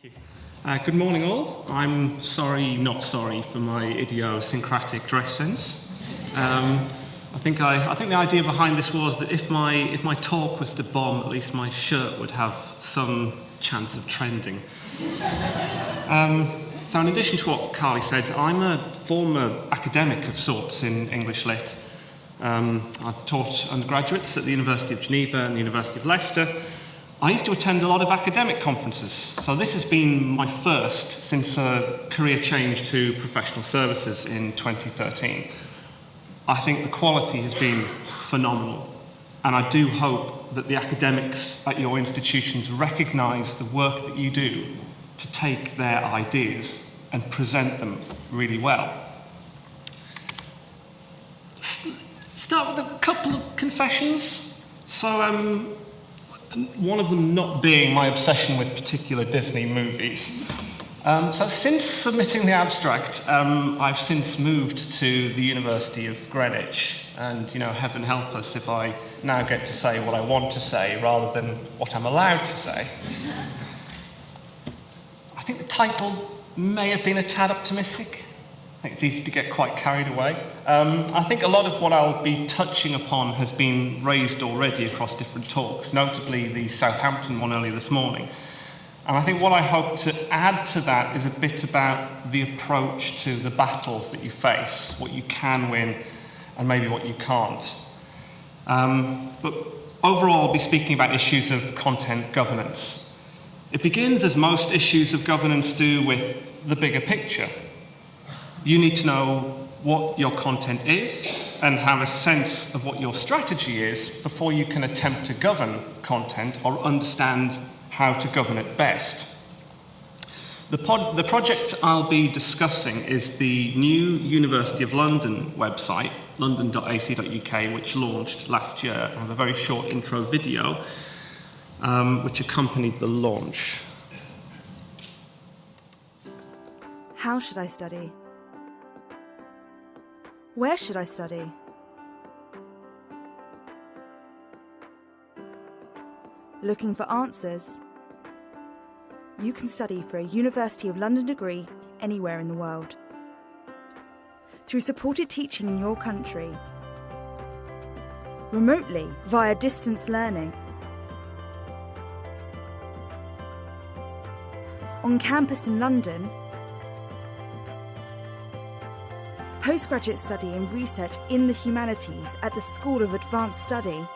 Thank you. Good morning all. I'm sorry, not sorry for my idiosyncratic dress sense. I think the idea behind this was that if my talk was to bomb, at least my shirt would have some chance of trending. So in addition to what Carly said, I'm a former academic of sorts in English Lit. I've taught undergraduates at the University of Geneva and the University of Leicester. I used to attend a lot of academic conferences, so this has been my first since a career change to professional services in 2013. I think the quality has been phenomenal, and I do hope that the academics at your institutions recognise the work that you do to take their ideas and present them really well. Start with a couple of confessions. So, one of them not being my obsession with particular Disney movies. So since submitting the abstract, I've since moved to the University of Greenwich, and heaven help us if I now get to say what I want to say rather than what I'm allowed to say. I think the title may have been a tad optimistic. I think it's easy to get quite carried away. I think a lot of what I'll be touching upon has been raised already across different talks, notably the Southampton one earlier this morning. And I think what I hope to add to that is a bit about the approach to the battles that you face, what you can win and maybe what you can't. But overall, I'll be speaking about issues of content governance. It begins, as most issues of governance do, with the bigger picture. You need to know what your content is and have a sense of what your strategy is before you can attempt to govern content or understand how to govern it best. The project I'll be discussing is the new University of London website, london.ac.uk, which launched last year. I have a very short intro video which accompanied the launch. How should I study? Where should I study? Looking for answers? You can study for a University of London degree anywhere in the world. Through supported teaching in your country, remotely via distance learning, on campus in London, postgraduate study and research in the humanities at the School of Advanced Study,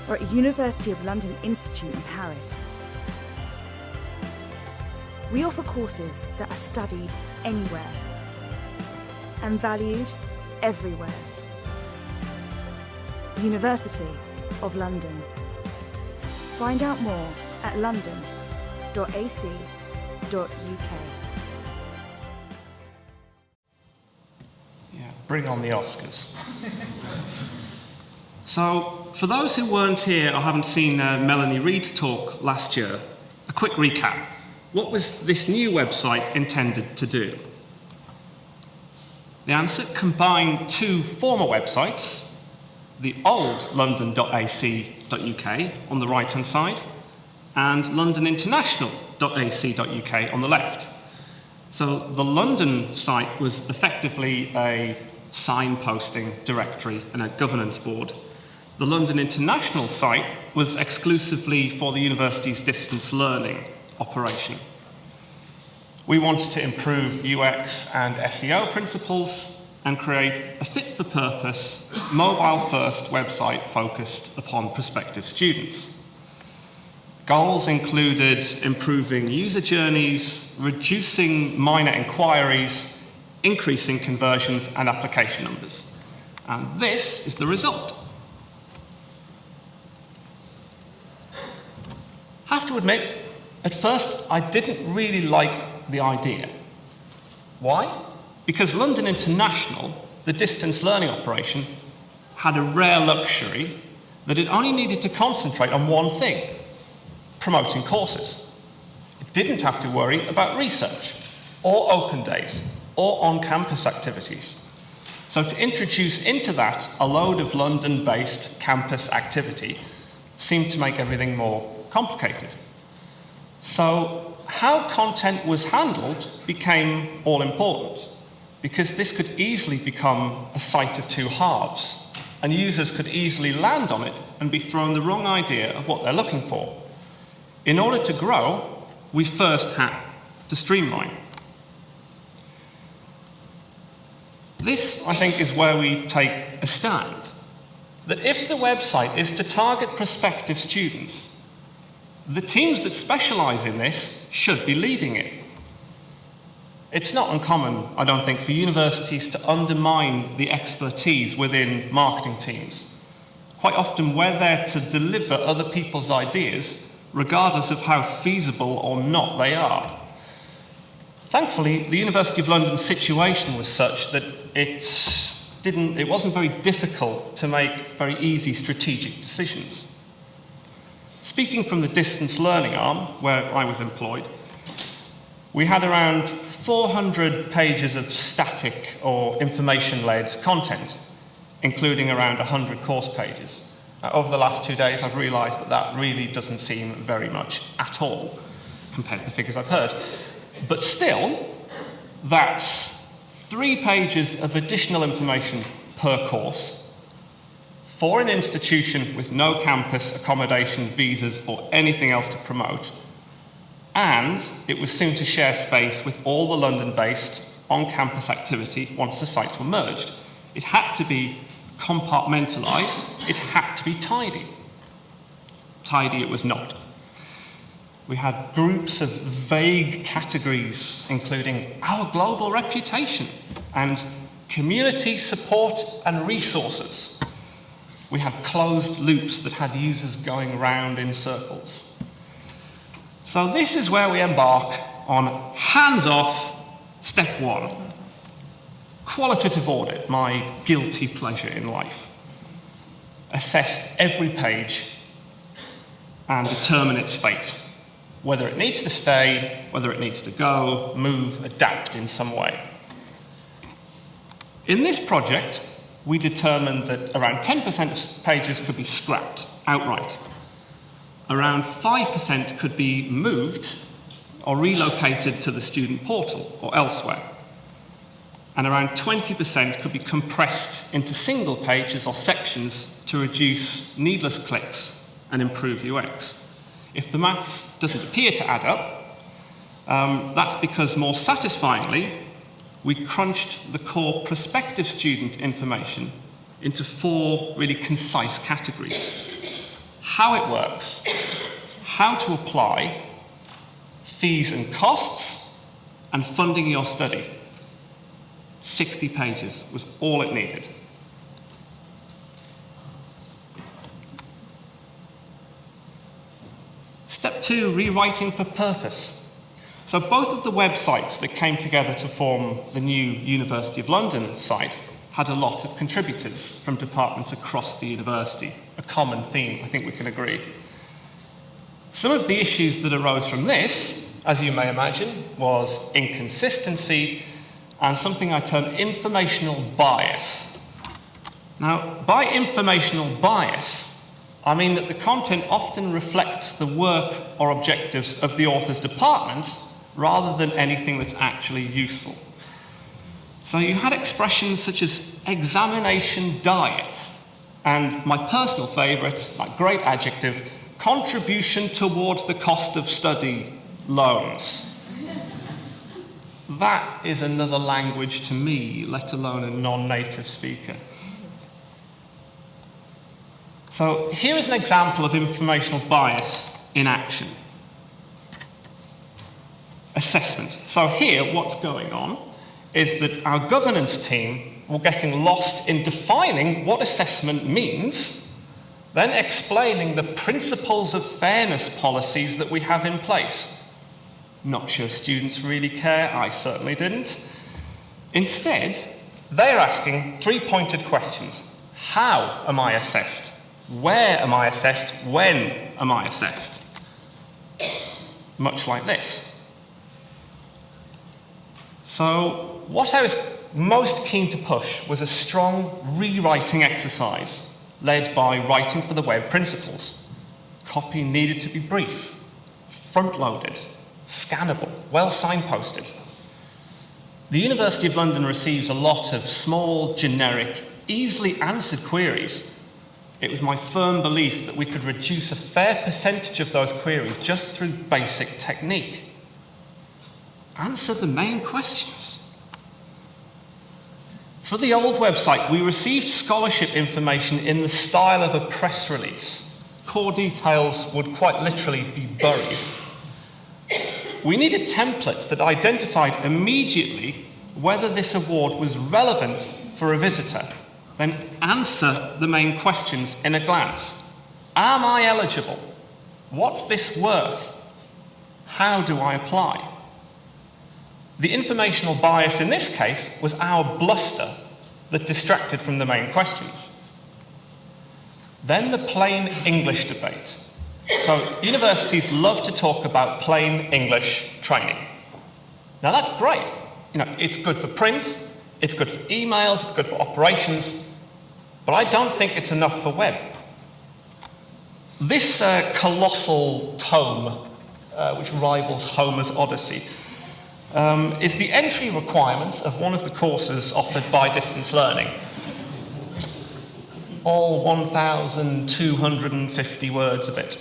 or at University of London Institute in Paris. We offer courses that are studied anywhere and valued everywhere. University of London. Find out more at london.ac.uk. Bring on the Oscars. So, for those who weren't here or haven't seen Melanie Reid's talk last year, a quick recap. What was this new website intended to do? The answer: combine two former websites, the old london.ac.uk on the right-hand side and londoninternational.ac.uk on the left. So the London site was effectively a signposting directory and a governance board. The London International site was exclusively for the university's distance learning operation. We wanted to improve UX and SEO principles and create a fit-for-purpose, mobile-first website focused upon prospective students. Goals included improving user journeys, reducing minor inquiries, increasing conversions and application numbers. And this is the result. I have to admit, at first I didn't really like the idea. Why? Because London International, the distance learning operation, had a rare luxury that it only needed to concentrate on one thing: promoting courses. It didn't have to worry about research, or open days, or on-campus activities. So to introduce into that a load of London-based campus activity seemed to make everything more complicated. So how content was handled became all important, because this could easily become a site of two halves, and users could easily land on it and be thrown the wrong idea of what they're looking for. In order to grow, we first had to streamline. This, I think, is where we take a stand. That if the website is to target prospective students, the teams that specialize in this should be leading it. It's not uncommon, I don't think, for universities to undermine the expertise within marketing teams. Quite often, we're there to deliver other people's ideas, regardless of how feasible or not they are. Thankfully, the University of London's situation was such that it wasn't very difficult to make very easy strategic decisions. Speaking from the distance learning arm, where I was employed, we had around 400 pages of static or information-led content, including around 100 course pages. Over the last 2 days, I've realised that that really doesn't seem very much at all, compared to the figures I've heard. But still, that's 3 pages of additional information per course for an institution with no campus, accommodation, visas, or anything else to promote. And it was soon to share space with all the London-based on-campus activity once the sites were merged. It had to be compartmentalised, it had to be tidy. Tidy it was not. We had groups of vague categories, including our global reputation and community support and resources. We had closed loops that had users going round in circles. So this is where we embark on hands-off step 1. Qualitative audit, my guilty pleasure in life. Assess every page and determine its fate. Whether it needs to stay, whether it needs to go, move, adapt in some way. In this project, we determined that around 10% of pages could be scrapped outright. Around 5% could be moved or relocated to the student portal or elsewhere. And around 20% could be compressed into single pages or sections to reduce needless clicks and improve UX. If the maths doesn't appear to add up, that's because more satisfyingly, we crunched the core prospective student information into 4 really concise categories. How it works, how to apply, fees and costs, and funding your study. 60 pages was all it needed. Step 2, rewriting for purpose. So both of the websites that came together to form the new University of London site had a lot of contributors from departments across the university, a common theme, I think we can agree. Some of the issues that arose from this, as you may imagine, was inconsistency and something I term informational bias. Now, by informational bias, I mean that the content often reflects the work or objectives of the author's department rather than anything that's actually useful. So you had expressions such as examination diet, and my personal favourite, that great adjective, contribution towards the cost of study loans. That is another language to me, let alone a non-native speaker. So here is an example of informational bias in action. Assessment. So here, what's going on is that our governance team were getting lost in defining what assessment means, then explaining the principles of fairness policies that we have in place. Not sure students really care, I certainly didn't. Instead, they're asking 3 pointed questions. How am I assessed? Where am I assessed? When am I assessed? Much like this. So, what I was most keen to push was a strong rewriting exercise led by Writing for the Web principles. Copy needed to be brief, front-loaded, scannable, well signposted. The University of London receives a lot of small, generic, easily answered queries. It was my firm belief that we could reduce a fair percentage of those queries just through basic technique. Answer the main questions. For the old website, we received scholarship information in the style of a press release. Core details would quite literally be buried. We needed templates that identified immediately whether this award was relevant for a visitor, then answer the main questions in a glance. Am I eligible? What's this worth? How do I apply? The informational bias in this case was our bluster that distracted from the main questions. Then the plain English debate. So universities love to talk about plain English training. Now that's great. It's good for print, it's good for emails, it's good for operations, but I don't think it's enough for web. This colossal tome, which rivals Homer's Odyssey, is the entry requirements of one of the courses offered by distance learning. All 1,250 words of it.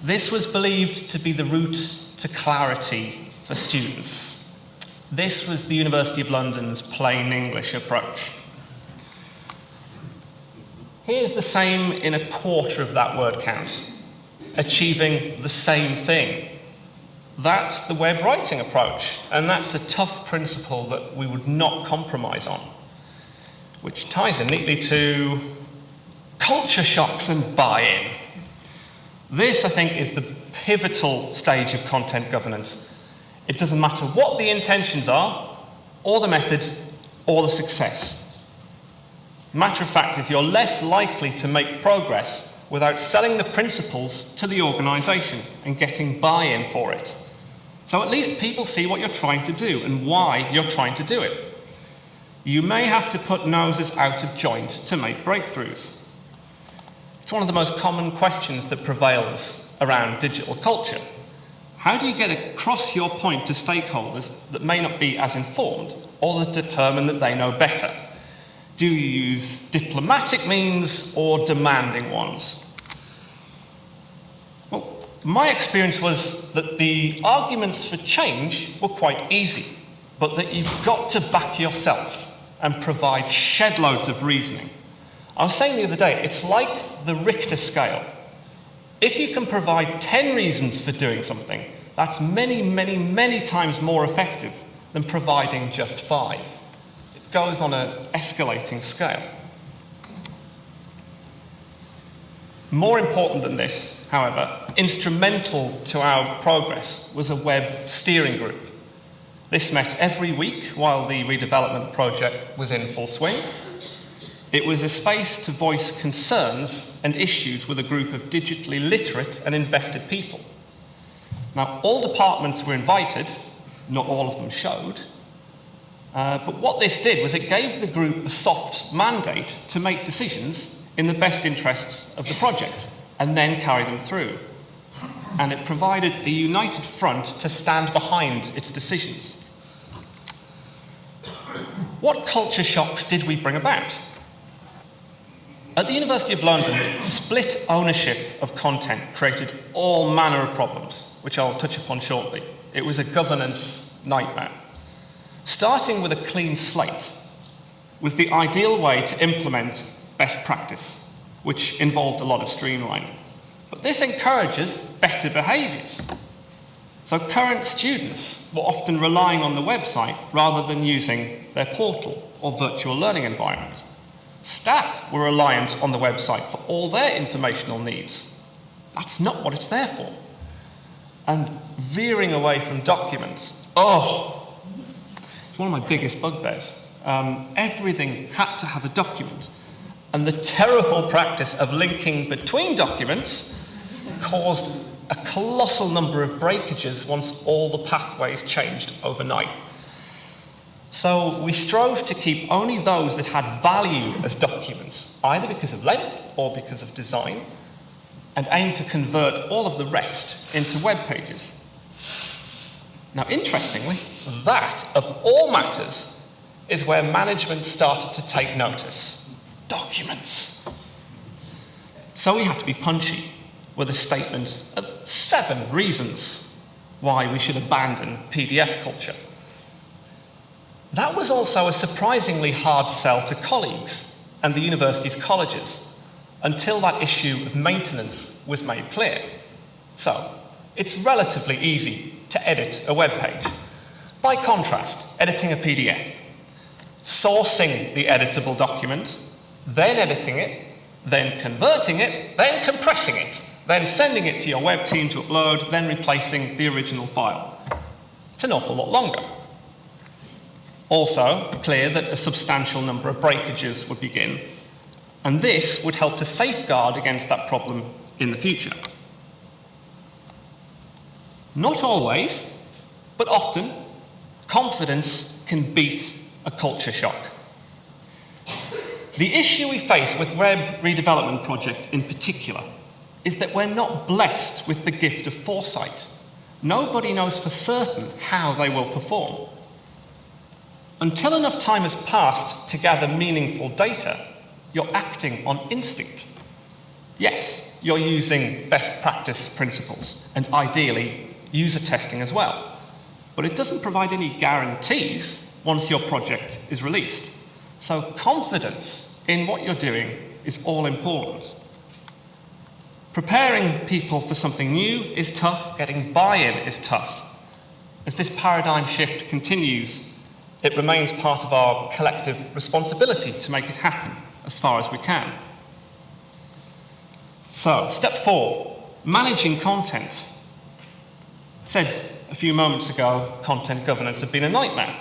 This was believed to be the route to clarity for students. This was the University of London's plain English approach. Here's the same in a quarter of that word count, achieving the same thing. That's the web writing approach, and that's a tough principle that we would not compromise on, which ties in neatly to culture shocks and buy-in. This, I think, is the pivotal stage of content governance. It doesn't matter what the intentions are, or the method, or the success. Matter of fact is you're less likely to make progress without selling the principles to the organisation and getting buy-in for it. So at least people see what you're trying to do and why you're trying to do it. You may have to put noses out of joint to make breakthroughs. It's one of the most common questions that prevails around digital culture. How do you get across your point to stakeholders that may not be as informed or that determine that they know better? Do you use diplomatic means or demanding ones? Well, my experience was that the arguments for change were quite easy, but that you've got to back yourself and provide shed loads of reasoning. I was saying the other day, it's like the Richter scale. If you can provide 10 reasons for doing something, that's many, many, many times more effective than providing just 5. It goes on an escalating scale. More important than this, however, instrumental to our progress was a web steering group. This met every week while the redevelopment project was in full swing. It was a space to voice concerns and issues with a group of digitally literate and invested people. Now, all departments were invited, not all of them showed, but what this did was it gave the group a soft mandate to make decisions in the best interests of the project and then carry them through. And it provided a united front to stand behind its decisions. What culture shocks did we bring about? At the University of London, split ownership of content created all manner of problems, which I'll touch upon shortly. It was a governance nightmare. Starting with a clean slate was the ideal way to implement best practice, which involved a lot of streamlining. But this encourages better behaviours. So current students were often relying on the website rather than using their portal or virtual learning environment. Staff were reliant on the website for all their informational needs. That's not what it's there for. And veering away from documents, it's one of my biggest bugbears. Everything had to have a document. And the terrible practice of linking between documents caused a colossal number of breakages once all the pathways changed overnight. So we strove to keep only those that had value as documents, either because of length or because of design. and aim to convert all of the rest into web pages. Now, interestingly, that, of all matters, is where management started to take notice. Documents. So we had to be punchy with a statement of 7 reasons why we should abandon PDF culture. That was also a surprisingly hard sell to colleagues and the university's colleges until that issue of maintenance was made clear. So, it's relatively easy to edit a web page. By contrast, editing a PDF, sourcing the editable document, then editing it, then converting it, then compressing it, then sending it to your web team to upload, then replacing the original file. It's an awful lot longer. Also, clear that a substantial number of breakages would begin, and this would help to safeguard against that problem in the future. Not always, but often, confidence can beat a culture shock. The issue we face with web redevelopment projects in particular is that we're not blessed with the gift of foresight. Nobody knows for certain how they will perform. Until enough time has passed to gather meaningful data, you're acting on instinct. Yes, you're using best practice principles, and ideally, user testing as well. But it doesn't provide any guarantees once your project is released. So confidence in what you're doing is all important. Preparing people for something new is tough, getting buy-in is tough. As this paradigm shift continues, it remains part of our collective responsibility to make it happen as far as we can. So, step 4, managing content. Said a few moments ago, content governance had been a nightmare.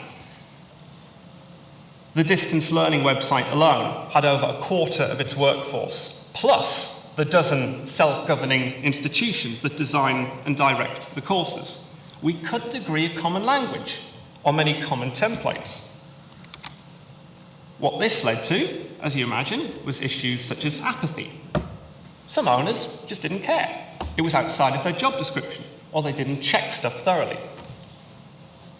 The distance learning website alone had over a quarter of its workforce, plus the dozen self-governing institutions that design and direct the courses. We couldn't agree a common language or many common templates. What this led to, as you imagine, was issues such as apathy. Some owners just didn't care. It was outside of their job description, or they didn't check stuff thoroughly.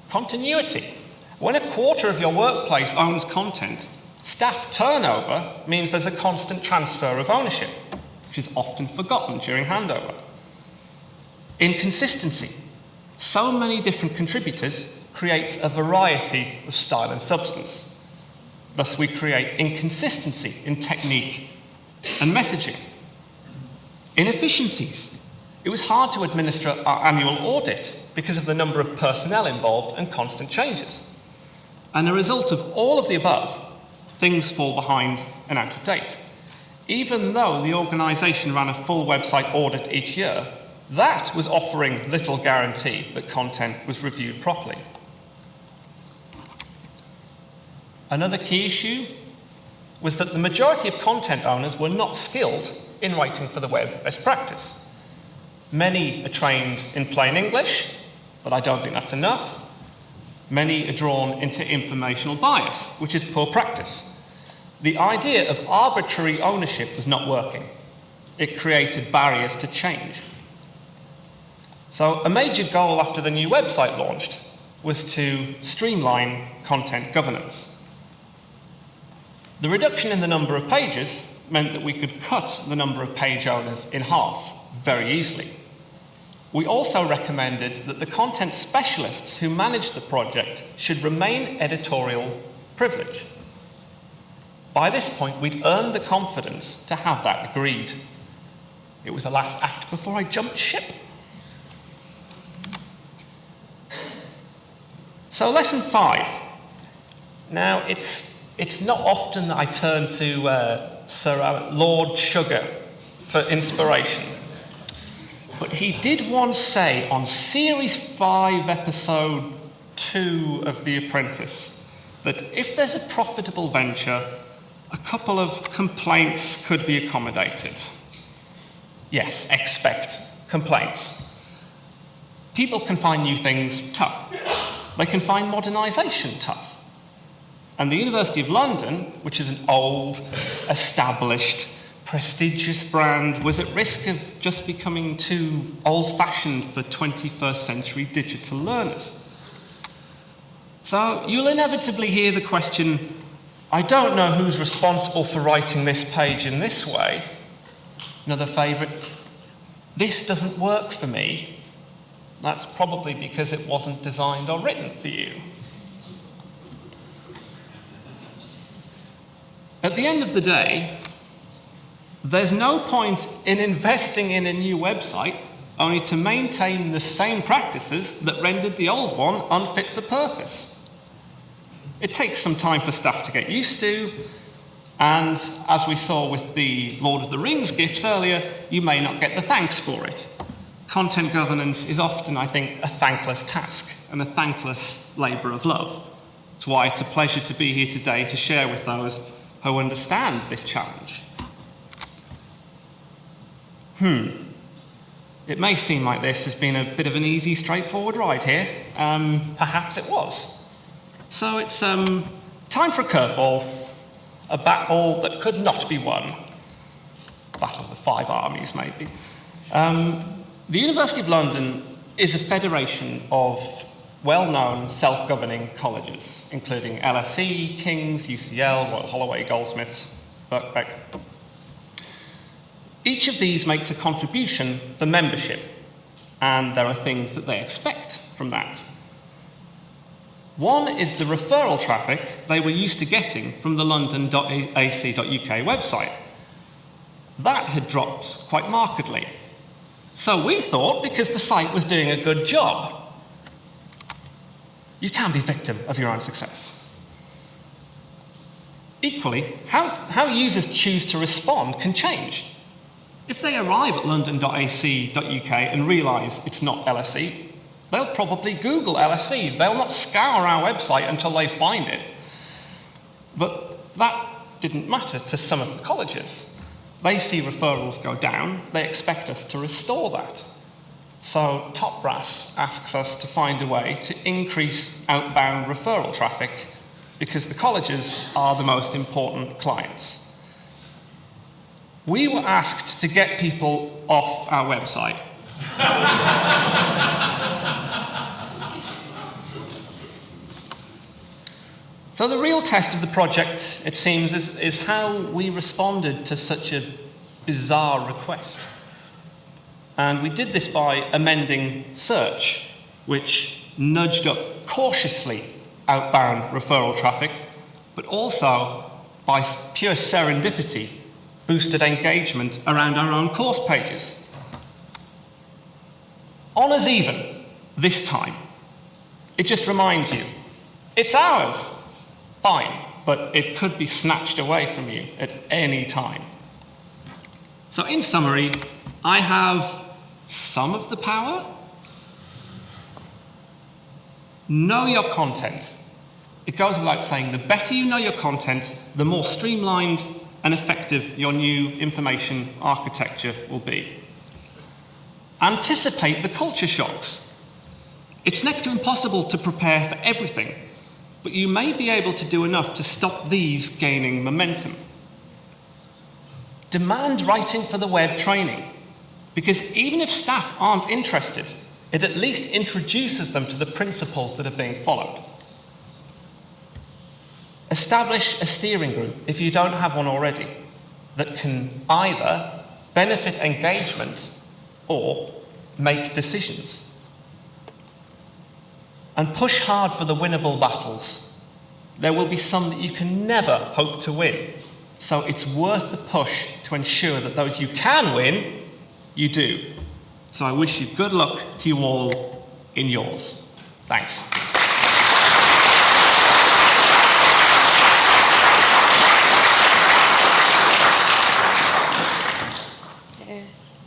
Continuity. When a quarter of your workplace owns content, staff turnover means there's a constant transfer of ownership, which is often forgotten during handover. Inconsistency. So many different contributors creates a variety of style and substance. Thus, we create inconsistency in technique and messaging. Inefficiencies. It was hard to administer our annual audit because of the number of personnel involved and constant changes. And a result of all of the above, things fall behind and out of date. Even though the organisation ran a full website audit each year, that was offering little guarantee that content was reviewed properly. Another key issue was that the majority of content owners were not skilled in writing for the web best practice. Many are trained in plain English, but I don't think that's enough. Many are drawn into informational bias, which is poor practice. The idea of arbitrary ownership was not working. It created barriers to change. So a major goal after the new website launched was to streamline content governance. The reduction in the number of pages meant that we could cut the number of page owners in half very easily. We also recommended that the content specialists who managed the project should remain editorial privilege. By this point, we'd earned the confidence to have that agreed. It was the last act before I jumped ship. So lesson 5. Now, it's not often that I turn to Sir Lord Sugar for inspiration. But he did once say on Series 5, Episode 2 of The Apprentice, that if there's a profitable venture, a couple of complaints could be accommodated. Yes, expect complaints. People can find new things tough. They can find modernisation tough. And the University of London, which is an old, established, prestigious brand was at risk of just becoming too old-fashioned for 21st century digital learners. So you'll inevitably hear the question, I don't know who's responsible for writing this page in this way. Another favourite, this doesn't work for me. That's probably because it wasn't designed or written for you. At the end of the day, there's no point in investing in a new website only to maintain the same practices that rendered the old one unfit for purpose. It takes some time for staff to get used to, and as we saw with the Lord of the Rings gifts earlier, you may not get the thanks for it. Content governance is often, I think, a thankless task and a thankless labour of love. That's why it's a pleasure to be here today to share with those who understand this challenge. It may seem like this has been a bit of an easy, straightforward ride here. Perhaps it was. So it's time for a curveball, a battle that could not be won. Battle of the Five Armies, maybe. The University of London is a federation of well-known self-governing colleges, including LSE, King's, UCL, Royal Holloway, Goldsmiths, Birkbeck. Each of these makes a contribution for membership, and there are things that they expect from that. One is the referral traffic they were used to getting from the london.ac.uk website. That had dropped quite markedly. So we thought, because the site was doing a good job, you can be victim of your own success. Equally, how users choose to respond can change. If they arrive at london.ac.uk and realise it's not LSE, they'll probably Google LSE. They'll not scour our website until they find it. But that didn't matter to some of the colleges. They see referrals go down, they expect us to restore that. So Top Brass asks us to find a way to increase outbound referral traffic because the colleges are the most important clients. We were asked to get people off our website. So the real test of the project, it seems, is how we responded to such a bizarre request. And we did this by amending search, which nudged up cautiously outbound referral traffic, but also, by pure serendipity, boosted engagement around our own course pages. Honours even, this time. It just reminds you, it's ours. Fine, but it could be snatched away from you at any time. So in summary, I have some of the power. Know your content. It goes without saying, the better you know your content, the more streamlined and effective your new information architecture will be. Anticipate the culture shocks. It's next to impossible to prepare for everything, but you may be able to do enough to stop these gaining momentum. Demand writing for the web training, because even if staff aren't interested, it at least introduces them to the principles that are being followed. Establish a steering group, if you don't have one already, that can either benefit engagement or make decisions. And push hard for the winnable battles. There will be some that you can never hope to win, so it's worth the push to ensure that those you can win, you do. So I wish you good luck to you all in yours. Thanks.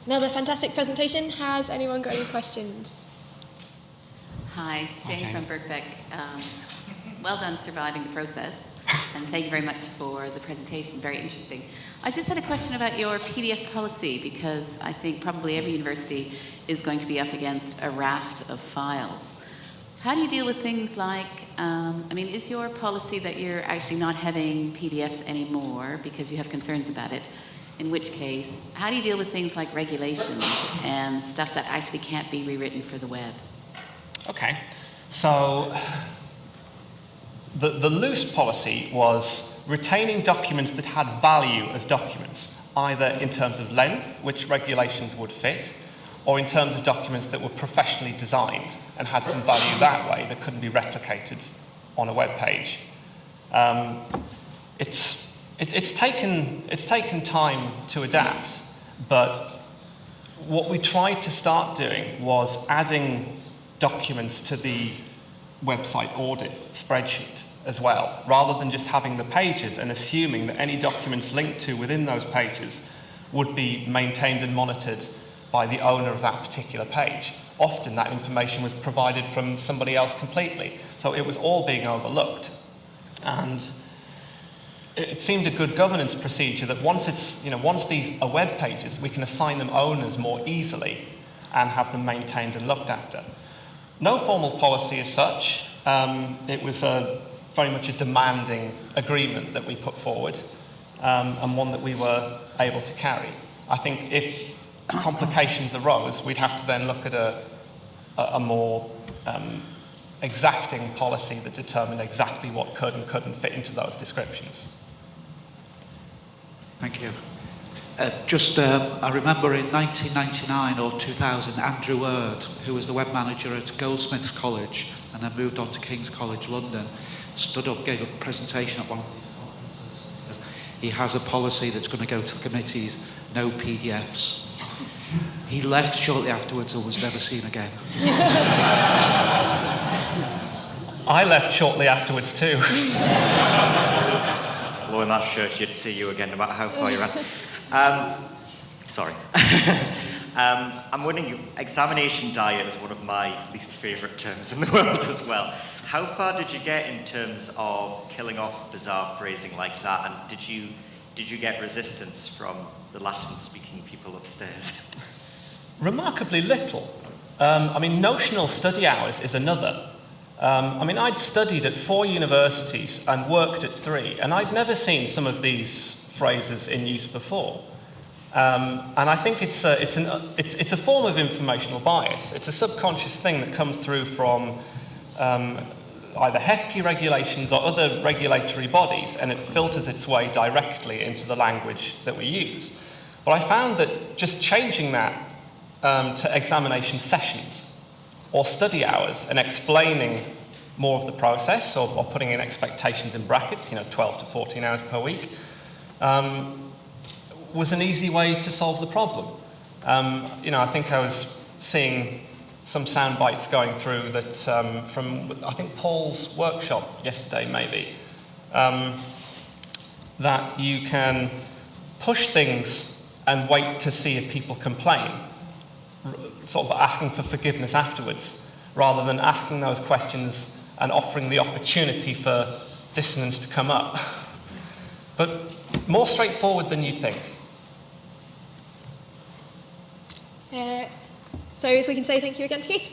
Another fantastic presentation. Has anyone got any questions? Hi, Jane from Birkbeck. Well done surviving the process, and thank you very much for the presentation, very interesting. I just had a question about your PDF policy, because I think probably every university is going to be up against a raft of files. How do you deal with things like, is your policy that you're actually not having PDFs anymore because you have concerns about it? In which case, how do you deal with things like regulations and stuff that actually can't be rewritten for the web? Okay, so the loose policy was retaining documents that had value as documents, either in terms of length, which regulations would fit, or in terms of documents that were professionally designed and had some value that way that couldn't be replicated on a web page. It's taken time to adapt, but what we tried to start doing was adding documents to the website audit spreadsheet as well, rather than just having the pages and assuming that any documents linked to within those pages would be maintained and monitored by the owner of that particular page. Often that information was provided from somebody else completely, so it was all being overlooked. And it seemed a good governance procedure that once these are web pages, we can assign them owners more easily and have them maintained and looked after. No formal policy as such. It was very much a demanding agreement that we put forward, and one that we were able to carry. I think if complications arose, we'd have to then look at a more exacting policy that determined exactly what could and couldn't fit into those descriptions. Thank you. I remember in 1999 or 2000, Andrew Erd, who was the web manager at Goldsmiths College and then moved on to King's College London, stood up, gave a presentation at one of the conferences. He has a policy that's going to go to the committees, no PDFs. He left shortly afterwards and was never seen again. I left shortly afterwards too. Although I'm not sure she'd see you again, no matter how far you ran. Sorry. I'm wondering, examination diet is one of my least favourite terms in the world as well. How far did you get in terms of killing off bizarre phrasing like that, and did you get resistance from the Latin-speaking people upstairs? Remarkably little. Notional study hours is another. I'd studied at 4 universities and worked at 3, and I'd never seen some of these phrases in use before. And I think it's a form of informational bias. It's a subconscious thing that comes through from either HEFCE regulations or other regulatory bodies, and it filters its way directly into the language that we use. But I found that just changing that to examination sessions or study hours and explaining more of the process, or putting in expectations in brackets, 12 to 14 hours per week, was an easy way to solve the problem. I think I was seeing some sound bites going through that from, I think, Paul's workshop yesterday, maybe, that you can push things and wait to see if people complain, sort of asking for forgiveness afterwards, rather than asking those questions and offering the opportunity for dissonance to come up. But more straightforward than you'd think. So if we can say thank you again to Keith.